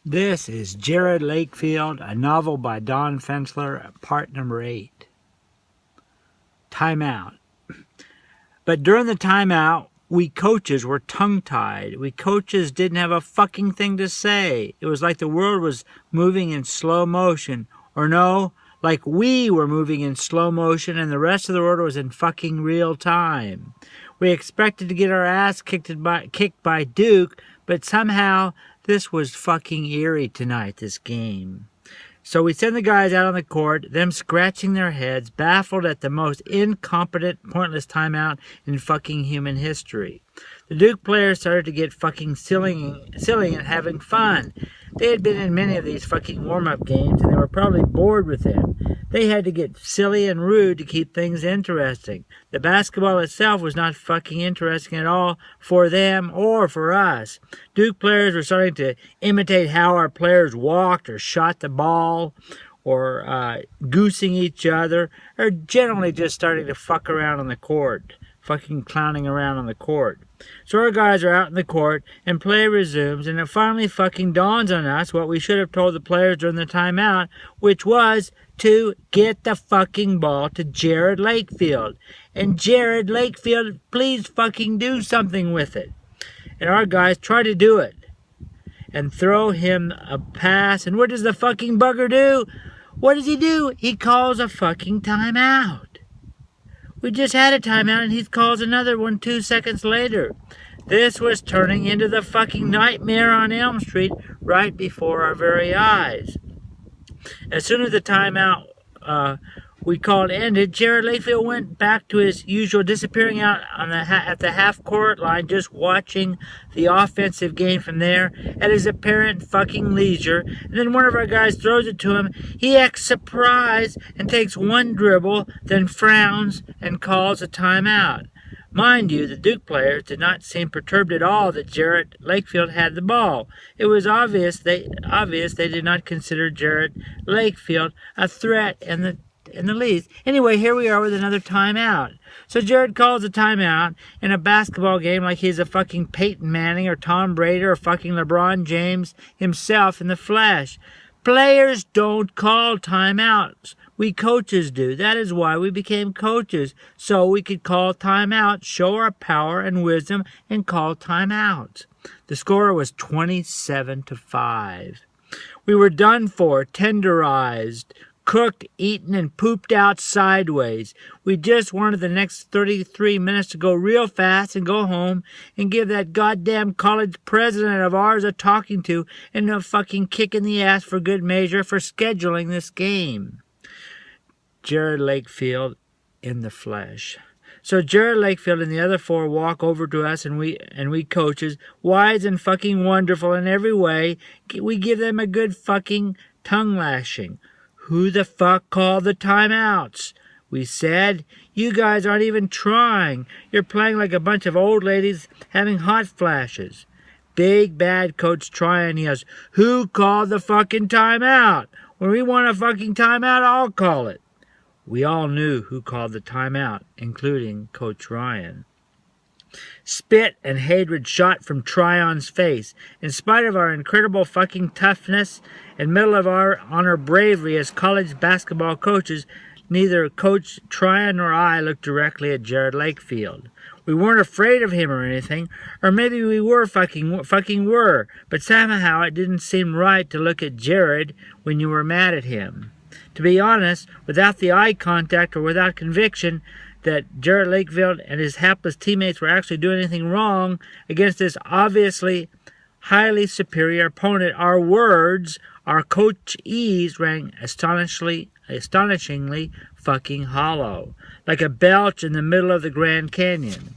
This is Jerod Lakefield, a novel by Don Fensler, part number 8. Timeout. But during the timeout, we coaches were tongue-tied. We coaches didn't have a fucking thing to say. It was like the world was moving in slow motion. Or no, like we were moving in slow motion and the rest of the world was in fucking real time. We expected to get our ass kicked by Duke, but somehow this was fucking eerie tonight, this game. So we send the guys out on the court, them scratching their heads, baffled at the most incompetent, pointless timeout in fucking human history. The Duke players started to get fucking silly and having fun. They had been in many of these fucking warm-up games, and they were probably bored with them. They had to get silly and rude to keep things interesting. The basketball itself was not fucking interesting at all for them or for us. Duke players were starting to imitate how our players walked or shot the ball or goosing each other, or generally just starting to fuck around on the court, fucking clowning around on the court. So our guys are out in the court, and play resumes, and it finally fucking dawns on us what we should have told the players during the timeout, which was to get the fucking ball to Jerod Lakefield. And Jerod Lakefield, please fucking do something with it. And our guys try to do it and throw him a pass, and what does the fucking bugger do? What does he do? He calls a fucking timeout. We just had a timeout and he calls another one 2 seconds later. This was turning into the fucking Nightmare on Elm Street right before our very eyes. As soon as the timeout we called ended, Jerod Lakefield went back to his usual disappearing out on at the half-court line, just watching the offensive game from there at his apparent fucking leisure. And then one of our guys throws it to him. He acts surprised and takes one dribble, then frowns and calls a timeout. Mind you, the Duke players did not seem perturbed at all that Jerod Lakefield had the ball. It was obvious they did not consider Jerod Lakefield a threat in the least. Anyway, here we are with another timeout. So Jerod calls a timeout in a basketball game like he's a fucking Peyton Manning or Tom Brady or fucking LeBron James himself in the flesh. Players don't call timeouts. We coaches do. That is why we became coaches, so we could call timeouts, show our power and wisdom, and call timeouts. The score was 27-5. We were done for, tenderized, cooked, eaten, and pooped out sideways. We just wanted the next 33 minutes to go real fast and go home and give that goddamn college president of ours a talking to and a fucking kick in the ass for good measure for scheduling this game. Jerod Lakefield in the flesh. So Jerod Lakefield and the other four walk over to us, and we coaches, wise and fucking wonderful in every way, we give them a good fucking tongue lashing. Who the fuck called the timeouts? We said. You guys aren't even trying. You're playing like a bunch of old ladies having hot flashes. Big bad Coach Tryon yells, who called the fucking timeout? When we want a fucking timeout, I'll call it. We all knew who called the timeout, including Coach Ryan. Spit and hatred shot from Tryon's face. In spite of our incredible fucking toughness and middle of our honor bravery as college basketball coaches, neither Coach Tryon nor I looked directly at Jerod Lakefield. We weren't afraid of him or anything, or maybe we were fucking were, but somehow it didn't seem right to look at Jerod when you were mad at him. To be honest, without the eye contact or without conviction that Jerod Lakefield and his hapless teammates were actually doing anything wrong against this obviously highly superior opponent, our words, our coachees rang astonishingly fucking hollow, like a belch in the middle of the Grand Canyon.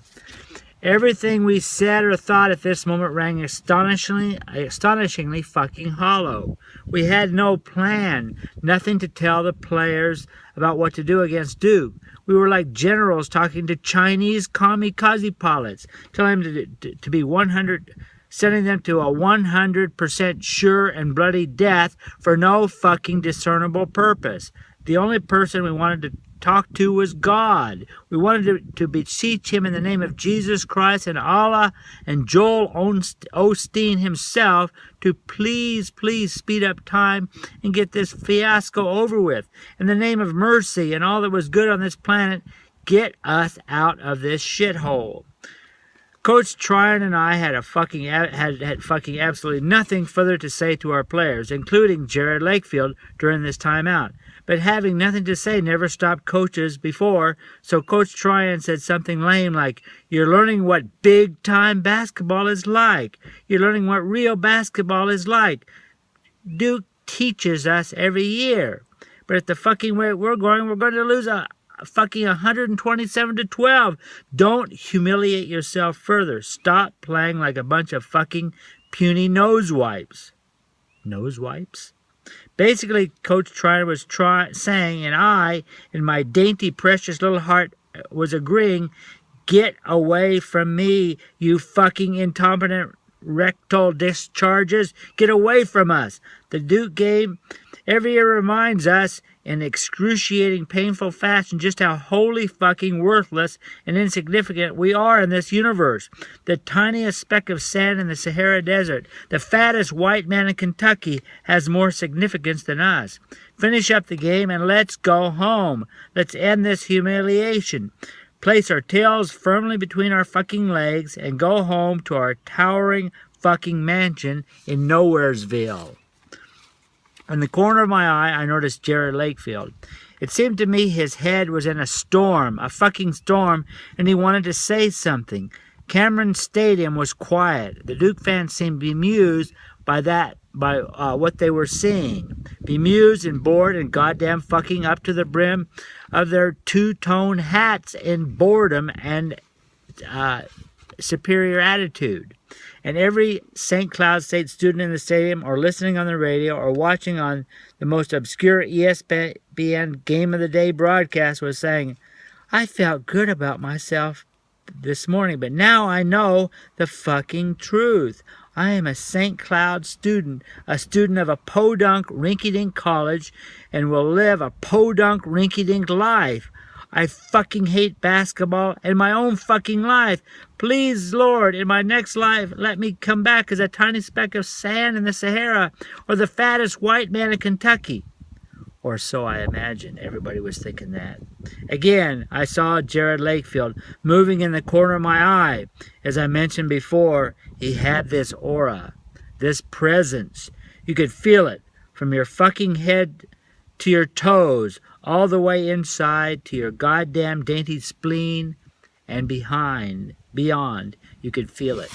Everything we said or thought at this moment rang astonishingly fucking hollow. We had no plan, nothing to tell the players about what to do against Duke. We were like generals talking to Chinese kamikaze pilots, telling them to be 100, sending them to a 100% sure and bloody death for no fucking discernible purpose. The only person we wanted talk to was God. We wanted to beseech him in the name of Jesus Christ and Allah and Joel Osteen himself to please speed up time and get this fiasco over with. In the name of mercy and all that was good on this planet, get us out of this shithole. Coach Tryon and I had fucking absolutely nothing further to say to our players, including Jerod Lakefield, during this timeout. But having nothing to say never stopped coaches before, so Coach Tryon said something lame like, "You're learning what big-time basketball is like. You're learning what real basketball is like. Duke teaches us every year. But at the fucking rate we're going to lose a fucking 127-12. Don't humiliate yourself further. Stop playing like a bunch of fucking puny nose wipes." Nose wipes? Basically, Coach Tryon was saying, and I, in my dainty, precious little heart, was agreeing, get away from me, you fucking incompetent rectal discharges. Get away from us. The Duke game every year reminds us in excruciating, painful fashion just how wholly fucking worthless and insignificant we are in this universe. The tiniest speck of sand in the Sahara Desert, the fattest white man in Kentucky, has more significance than us. Finish up the game and let's go home. Let's end this humiliation. Place our tails firmly between our fucking legs and go home to our towering fucking mansion in Nowheresville. In the corner of my eye, I noticed Jerod Lakefield. It seemed to me his head was in a storm, a fucking storm, and he wanted to say something. Cameron Stadium was quiet. The Duke fans seemed bemused by what they were seeing. Bemused and bored and goddamn fucking up to the brim of their two-tone hats in boredom and superior attitude. And every St. Cloud State student in the stadium, or listening on the radio, or watching on the most obscure ESPN Game of the Day broadcast was saying, "I felt good about myself this morning, but now I know the fucking truth. I am a St. Cloud student, a student of a podunk rinky-dink college, and will live a podunk rinky-dink life. I fucking hate basketball and my own fucking life. Please, Lord, in my next life, let me come back as a tiny speck of sand in the Sahara, or the fattest white man in Kentucky." Or so I imagine. Everybody was thinking that. Again, I saw Jerod Lakefield moving in the corner of my eye. As I mentioned before, he had this aura, this presence. You could feel it from your fucking head to your toes, all the way inside to your goddamn dainty spleen, and beyond. You could feel it.